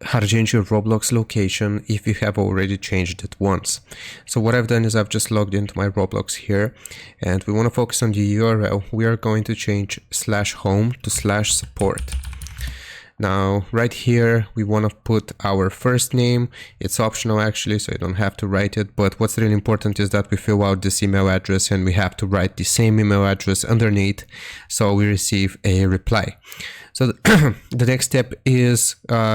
how to change your Roblox location if you have already changed it once. So what I've done is I've just logged into my Roblox here, and we want to focus on the URL. We are going to change /home to /support. Now right here we want to put our first name. It's optional actually, so you don't have to write it, but what's really important is that we fill out this email address and we have to write the same email address underneath so we receive a reply. So the next step is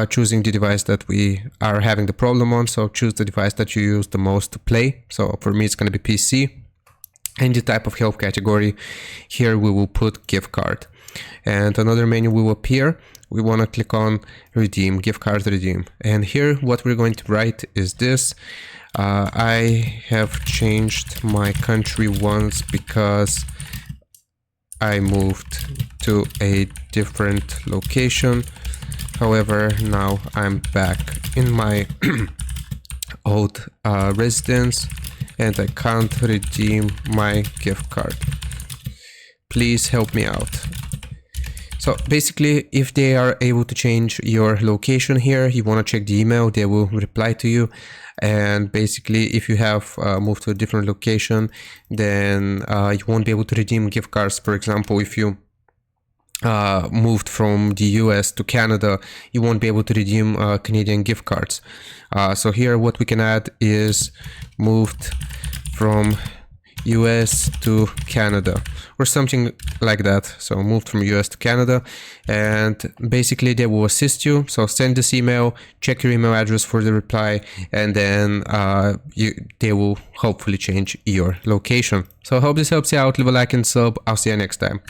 choosing the device that we are having the problem on. So choose the device that you use the most to play. So for me it's going to be PC. And the type of help category, here we will put gift card. And another menu will appear. We want to click on redeem, gift card redeem. And here what we're going to write is this. I have changed my country once because I moved to a different location. However, now I'm back in my old residence and I can't redeem my gift card. Please help me out. So basically, if they are able to change your location here, you want to check the email, they will reply to you. And basically, if you have moved to a different location, then you won't be able to redeem gift cards. For example, if you moved from the US to Canada, you won't be able to redeem Canadian gift cards. So here what we can add is moved from US to Canada or something like that. So moved from US to Canada, and basically they will assist you. So send this email, check your email address for the reply, and then they will hopefully change your location. So I hope this helps you out. Leave a like and sub. I'll see you next time.